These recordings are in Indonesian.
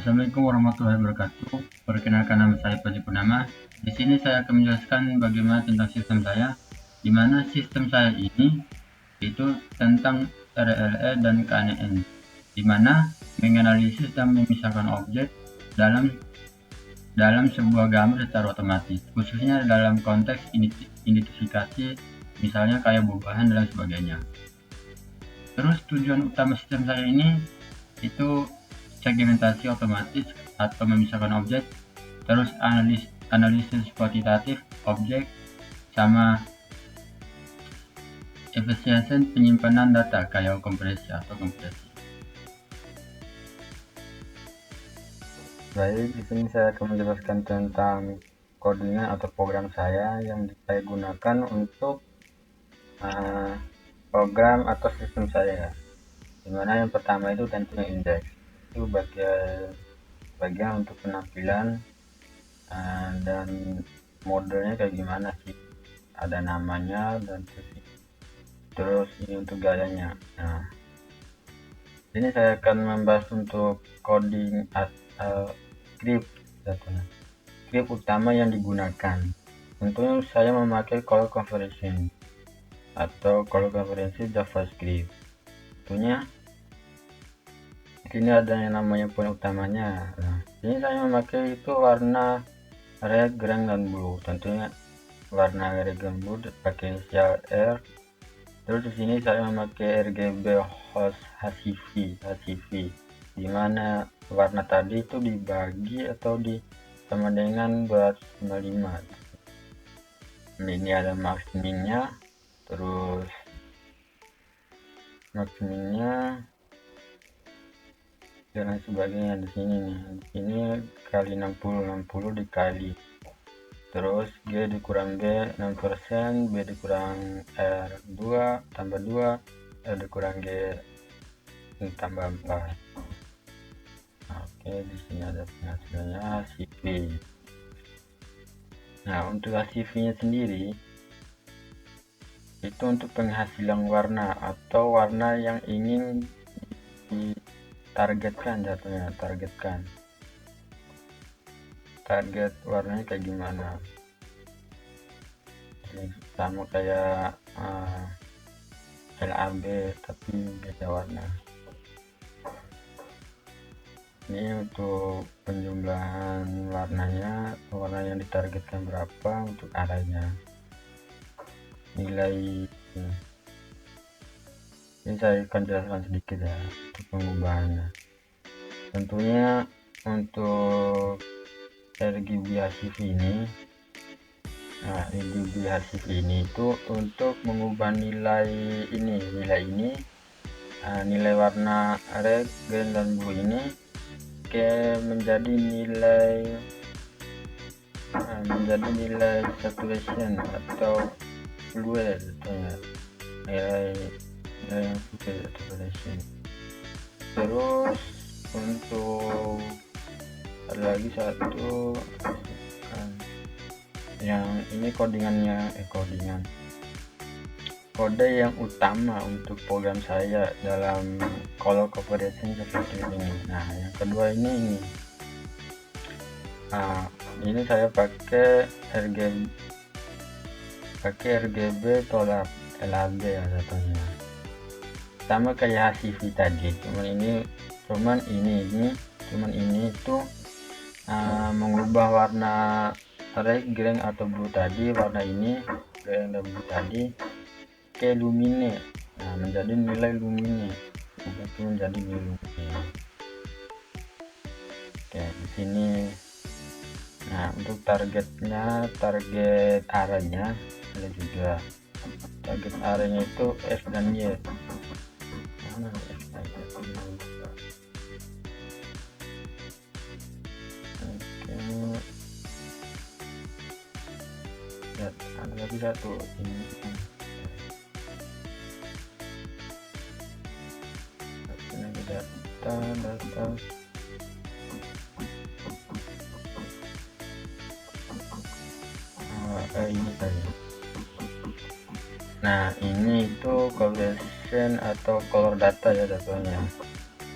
Assalamualaikum warahmatullahi wabarakatuh. Perkenalkan, nama saya Fadli Purnama. Di sini saya akan menjelaskan bagaimana tentang sistem saya, di mana sistem saya ini itu tentang RLE dan KNN, di mana menganalisis dan memisahkan objek dalam dalam sebuah gambar secara otomatis, khususnya dalam konteks identifikasi, misalnya kayak bubahan dan sebagainya. Terus tujuan utama sistem saya ini itu segmentasi otomatis atau memisahkan objek, terus analisis kuantitatif objek, sama efisiensi penyimpanan data kayak kompresi. Baik, di sini saya akan menjelaskan tentang koordinat atau program saya yang saya gunakan untuk program atau sistem saya. Dimana yang pertama itu tentunya indeks, itu bagian untuk penampilan dan modelnya kayak gimana sih, ada namanya dan terus ini untuk gayanya. Nah, ini saya akan membahas untuk coding script datanya. Script utama yang digunakan. Tentunya saya memakai call conversion atau call conversion JavaScript. Tentunya ini ada yang namanya poin utamanya. Nah, ini saya memakai itu warna red, green, dan blue. Tentunya warna red dan blue pakai inisial R. Terus di sini saya memakai RGB host HCV, di mana warna tadi itu dibagi atau sama dengan 255. Ini ada maksimumnya, terus maksimumnya dan lain sebagainya. Di sini nih, di sini kali 60 dikali, terus G dikurang B 6%, B dikurang R 2 tambah 2, R dikurang G tambah 4. Oke, di sini ada penghasilannya CV. Nah, untuk CV nya sendiri itu untuk penghasilan warna atau warna yang ingin ditargetkan, jatuhnya target warnanya kayak gimana. Ini sama kayak LAB tapi beda warna. Ini untuk penjumlahan warnanya, warna yang ditargetkan berapa untuk arahnya, nilai ini saya akan jelaskan sedikit ya untuk pengubahannya. Tentunya untuk RGB HCV ini, nah RGB HCV ini itu untuk mengubah nilai nilai warna red, green, dan blue ini menjadi nilai saturation atau fluid, nilai yang fluid atau saturation. Terus untuk ada lagi satu yang ini kode yang utama untuk program saya dalam color conversion seperti ini. Nah, yang kedua ini saya pakai RGB tolak LAB ya contohnya, sama kayak HCV tadi, cuman ini itu mengubah warna red, green, atau blue tadi, warna ini green dan blue tadi ke lumine, menjadi nilai lumine, itu menjadi nilai lumine. Oke, di sini. Nah, untuk target arahnya ada juga. Target arahnya itu F dan Y. Mana F dan Y? Oke. Ya, ada lagi satu ini. Ini data. Ini tadi. Nah, ini itu coloration atau color data ya jatuhnya.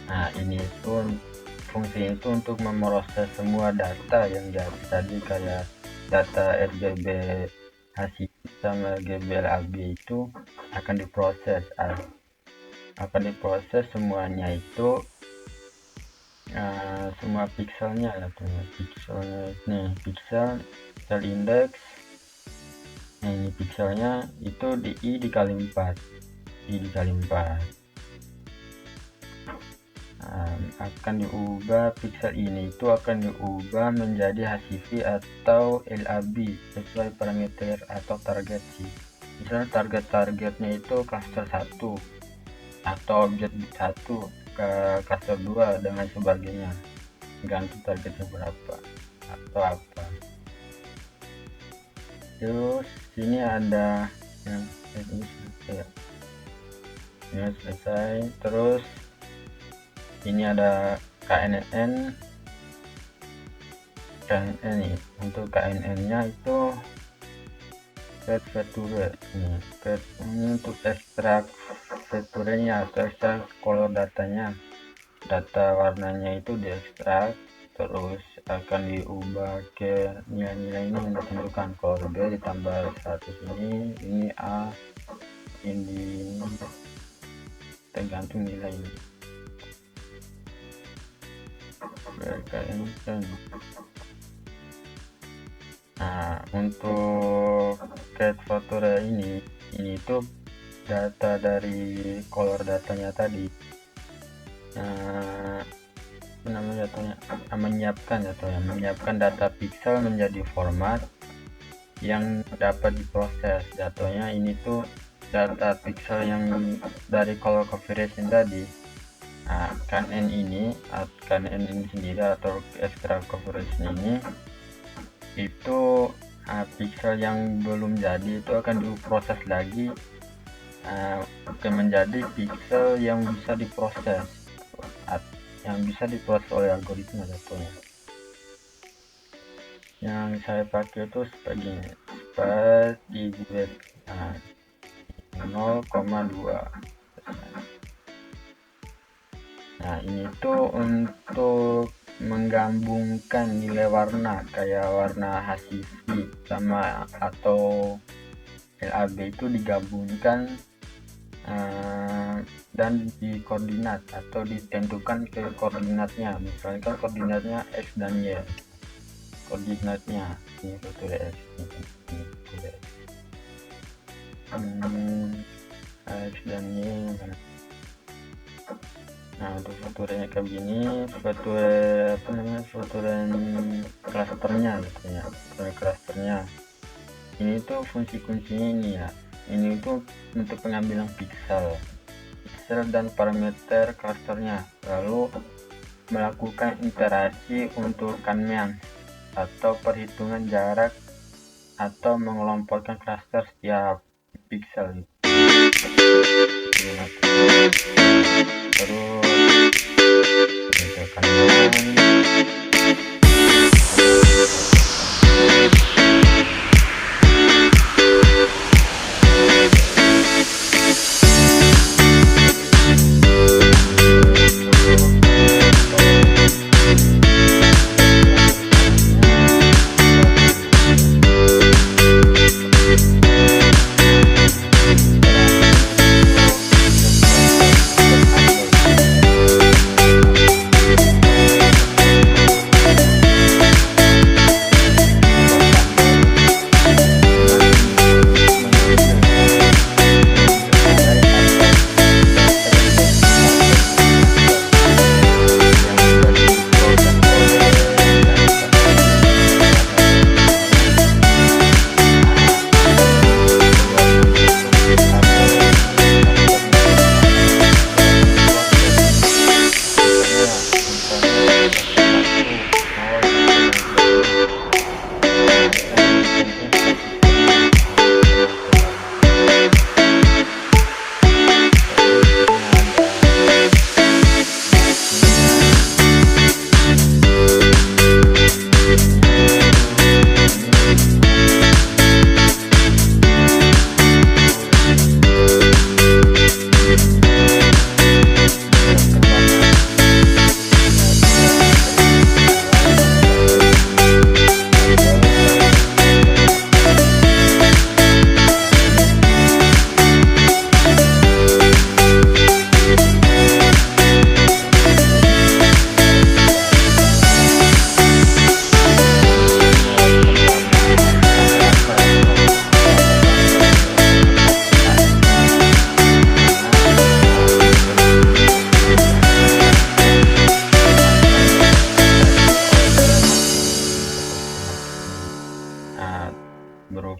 Nah, ini itu fungsi itu untuk memproses semua data yang jadi tadi, kayak data RGB hasil sama RGB LAB itu akan diproses semuanya itu, semua pikselnya ya tuh, pikselnya nih, pixel index. Nah, ini pikselnya itu I dikali 4. Akan diubah, piksel ini itu akan diubah menjadi HCV atau LAB sesuai parameter atau target sih. Misalnya targetnya itu cluster 1 atau objek 1 ke cluster 2 dan lain sebagainya, ganti targetnya berapa atau apa. Terus sini ada yang ini selesai. Terus ini ada KNN nih. Untuk KNN nya itu create feature ini untuk ekstrak featurenya atau ekstrak color datanya, data warnanya itu diekstrak, terus akan diubah ke nilai-nilai ini yang ditentukan. Color B ditambah 100 ini A, ini tergantung nilai ini. Nah, untuk get feature ini tuh data dari color datanya tadi, menyiapkan data pixel menjadi format yang dapat diproses. Jatuhnya ini tuh data pixel yang dari color configuration tadi. Nah, KNN ini sendiri atau extra configuration ini itu pixel yang belum jadi itu akan diproses lagi menjadi pixel yang bisa diproses oleh algoritma jatuhnya. Yang saya pakai itu seperti gue 0,2. Nah, ini tuh untuk menggabungkan nilai warna kayak warna HCV sama atau LAB itu digabungkan dan di koordinat atau ditentukan ke koordinatnya. Misalkan koordinatnya X dan Y, koordinatnya ini vektore X, ini vektore X dan Y. Nah, untuk fakturanya kayak gini, faktura klasternya gitu ya, klasternya ini tuh fungsi-fungsinya ini ya, ini tuh untuk pengambilan pixel dan parameter klasternya, lalu melakukan interaksi untuk K-means atau perhitungan jarak atau mengelompokkan klaster setiap pixel gitu. Terus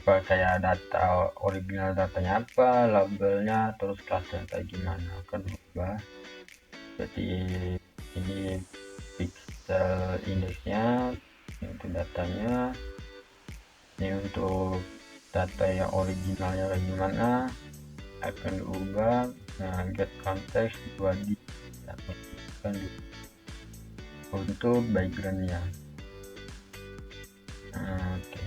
berupa kayak data original, datanya apa, labelnya, terus cluster kayak gimana akan berubah. Seperti ini pixel indeksnya, ini untuk datanya, ini untuk data yang originalnya kayak gimana akan diubah. Nah, get context 2D akan untuk backgroundnya. Oke.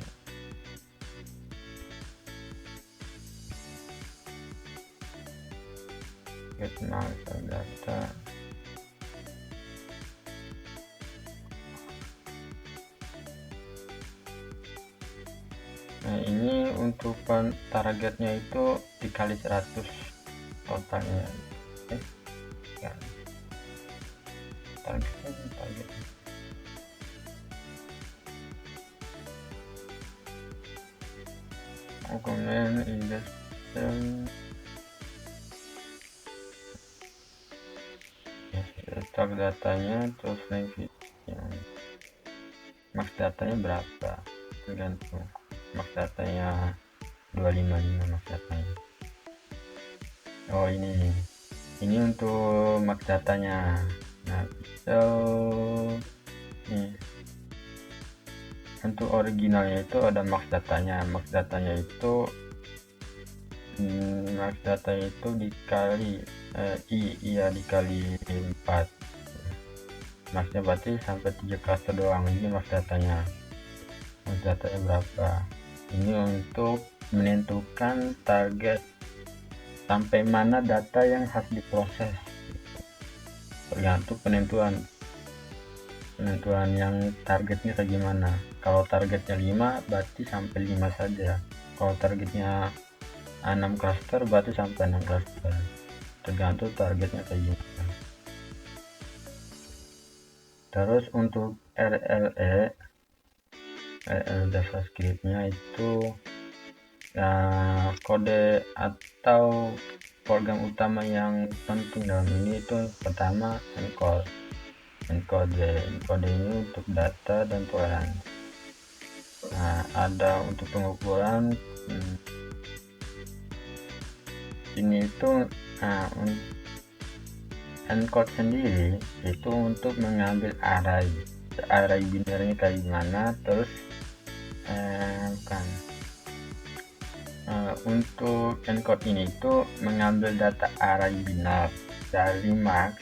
Get master data. Nah, ini untuk targetnya itu dikali 100 totalnya. Ya. Targetnya. Kemudian industri stok datanya, terus link max datanya berapa tergantung. Max datanya 255 max datanya. Oh, ini untuk max datanya. Nah, so nih untuk originalnya itu ada max datanya. Max datanya itu dikali dikali 4. Maxnya berarti sampai 3 cluster doang. Ini max datanya. Max datanya berapa? Ini untuk menentukan target sampai mana data yang harus diproses. Tergantung penentuan yang targetnya kayak gimana. Kalau targetnya 5 berarti sampai 5 saja. Kalau targetnya 6 cluster berarti sampai 6 cluster. Tergantung targetnya kayak gimana. Terus untuk RLE JavaScript-nya itu kode atau program utama yang penting dalam ini itu pertama encode ini untuk data dan toleransi. Nah, ada untuk pengukuran ini itu encode sendiri itu untuk mengambil array binarnya kayak gimana, terus untuk encode ini itu mengambil data array binar dari max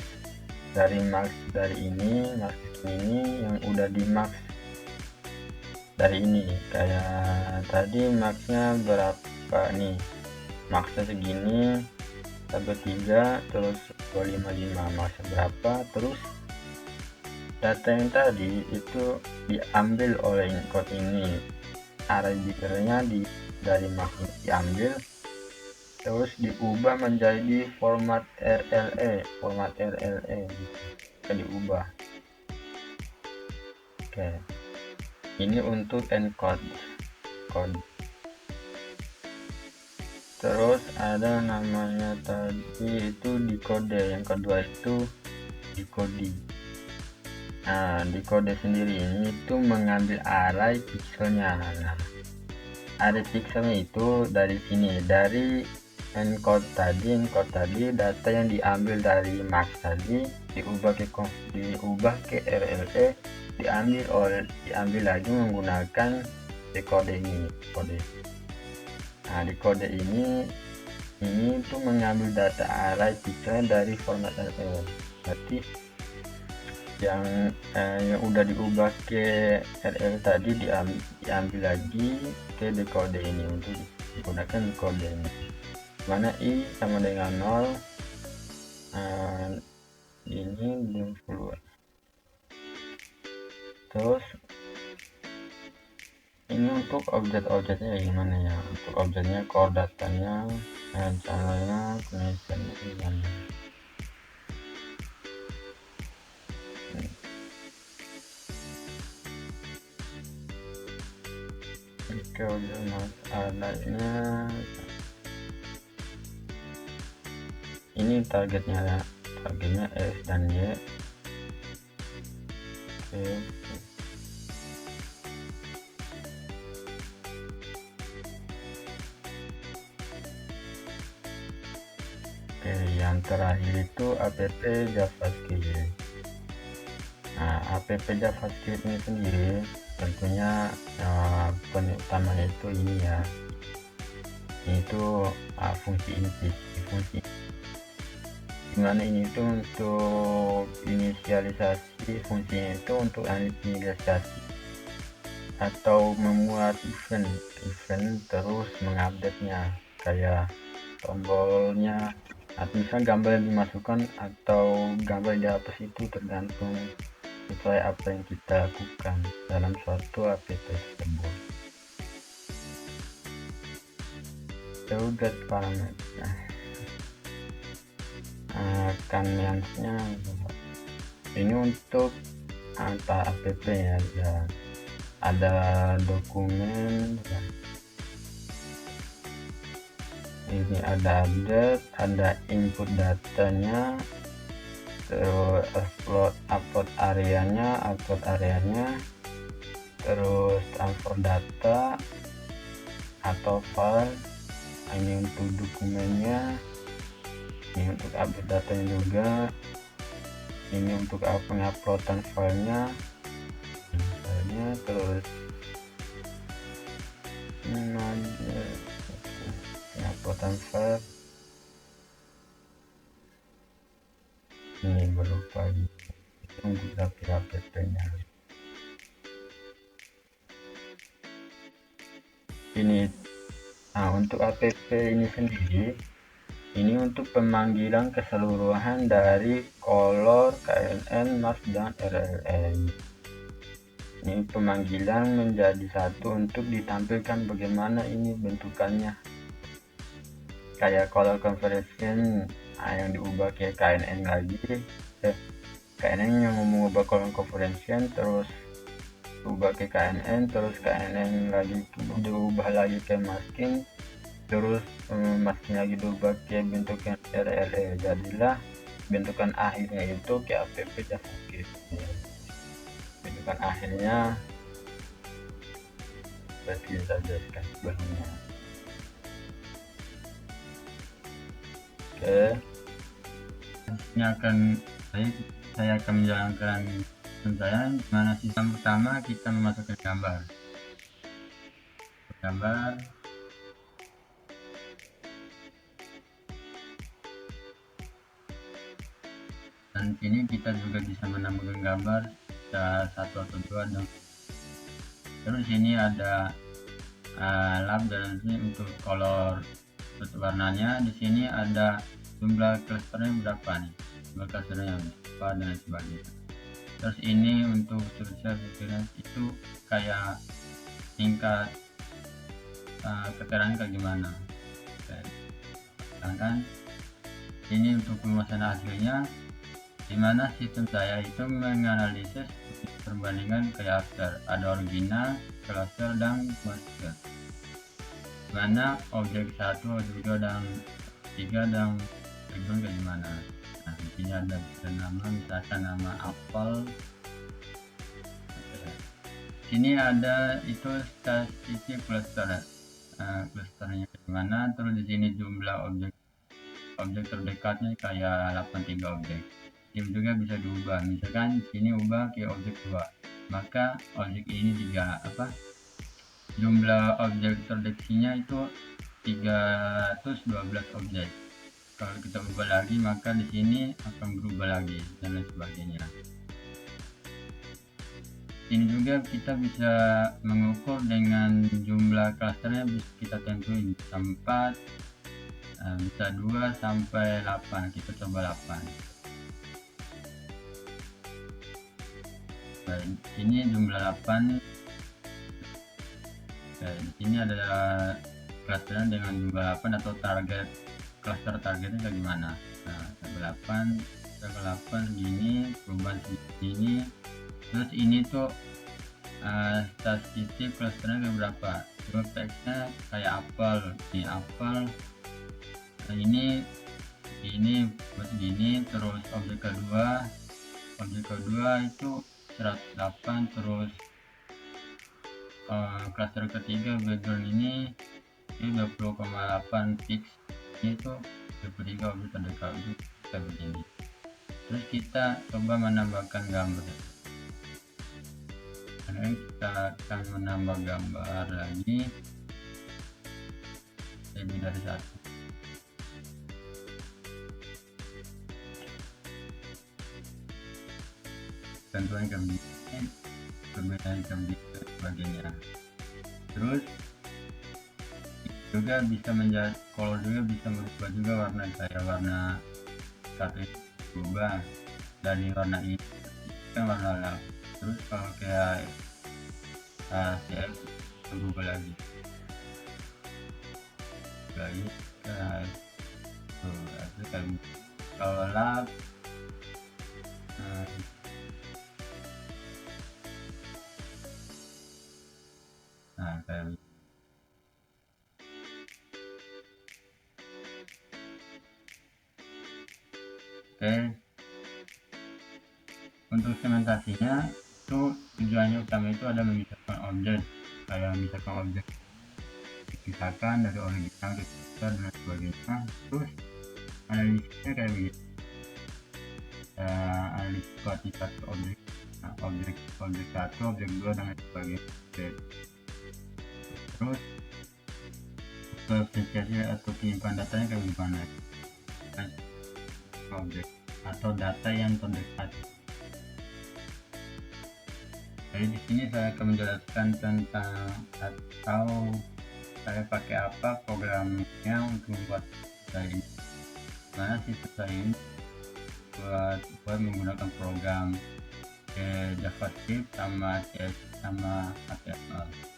ini yang udah di max dari ini. Kayak tadi maxnya berapa nih, maxnya segini sampai 3, terus 255 maxnya berapa, terus data yang tadi itu diambil oleh encode ini, array binarnya dari max ini diambil, terus diubah menjadi format RLE gitu, kan diubah. Oke, ini untuk encode code. Terus ada namanya tadi itu decode, yang kedua itu decoding. Nah, decode sendiri ini itu mengambil array pixelnya. Nah, array pixelnya itu dari sini, dari encode tadi data yang diambil dari max tadi diubah ke RLE, diambil lagi menggunakan decode ini. Nah, decode ini tuh mengambil data array pixel dari format RLE. Berarti yang udah diubah ke RL tadi diambil lagi ke decode ini untuk menggunakan decode ini, mana I sama dengan 0, ini belum keluar. Terus ini untuk objeknya gimana ya, untuk objeknya core datanya, channelnya, connectionnya gimana. Oke, udah masalahnya ini targetnya S dan Y. Oke. Oke, yang terakhir itu app JavaScript. Nah, app JavaScript ini sendiri tentunya utamanya itu ini ya, itu fungsi inti, fungsi dimana ini itu untuk inisialisasi, fungsinya itu untuk inisialisasi atau memuat event terus mengupdate nya, kayak tombolnya atau misalnya gambar yang dimasukkan atau gambar yang dihapus itu tergantung sesuai apa yang kita lakukan dalam suatu app tersebut. Ya udah parameternya. Commandnya ini untuk antar app ya, ada dokumen ya. Ini ada update, ada input datanya, terus upload areanya, terus transfer data atau file. Ini untuk dokumennya, ini untuk update datanya juga, ini untuk penguploadan filenya, terus penguploadan file ini berupa untuk app-nya. Ini untuk app ini sendiri, ini untuk pemanggilan keseluruhan dari color, KNN, mask, dan RLL. Ini pemanggilan menjadi satu untuk ditampilkan bagaimana ini bentukannya, kayak color conversion yang diubah ke KNN lagi, KNN yang mengubah color conversion terus diubah ke KNN, terus KNN lagi diubah lagi ke masking, terus masking lagi diubah ke bentukan RLE, jadilah bentukan akhirnya itu ke app JavaScript. Bentukan akhirnya seperti saja sebelumnya. Oke, ini saya akan menjalankan sistem saya, dimana sistem pertama kita memasukkan gambar, dan sini kita juga bisa menambahkan gambar satu atau dua, dan terus sini ada lab, dan sini untuk color warnanya. Di sini ada jumlah clusternya berapa nih, jumlah clusternya berapa dan sebagainya. Terus ini untuk struktur itu kayak tingkat keterangan kayak gimana. Sedangkan ini untuk pemesanan hasilnya, dimana sistem saya itu menganalisis perbandingan cluster, ada original, cluster, dan master, mana objek 1, objek 2, dan 3, dan background kayak gimana. Nah, di sini ada nama, misalkan nama apel. Sini ada itu statistik clusternya kayak gimana. Terus di sini jumlah objek terdekatnya kayak 83 objek. Ini juga bisa diubah, misalkan sini ubah ke objek 2, maka objek ini juga jumlah objek terdeteksinya itu 312 objek. Kalau kita ubah lagi, maka di sini akan berubah lagi, dan lain sebagainya. Ini juga kita bisa mengukur dengan jumlah klasternya, bisa kita tentuin bisa 4, bisa 2 sampai 8. Kita coba 8. Nah, ini jumlah 8. Ini adalah klasternya dengan jumlah 8 atau target, klaster targetnya kayak gimana. Nah, tanggal 8 gini, perubahan segini. Terus ini tuh statistik klasternya kayak berapa, terus teksnya kayak apel, ini apel. Nah, ini begini. Terus objek kedua itu 108. Terus klaster ketiga background ini 20,8 pix. ini tuh tipe 3 objek terdekat itu kayak begini. Terus kita coba menambahkan gambar. Karena kita akan menambah gambar lagi lebih dari satu. Tentunya kami perbedaan kami dan sebagainya. Terus juga bisa menjadi color juga bisa merubah juga warna, kayak warna satu itu berubah dari warna ini kan warna lap. Terus kalau kayak CF berubah lagi kayak itu kayak kalau lap nah kayak oke. Untuk segmentasinya itu tujuannya utama itu ada memisahkan objek, kayak misalkan objek dipisahkan dari original dan sebagainya. Terus analisisnya kayak begini, analisis kuantitas objek, objek 1, objek 2 dan sebagainya. Terus spesifikasi atau penyimpanan datanya kayak gimana, objek atau data yang terdekat. Jadi di sini saya akan menjelaskan tentang atau saya pakai apa programnya untuk membuat saya ini. Mana sistem saya ini buat menggunakan program JavaScript sama CS sama HTML.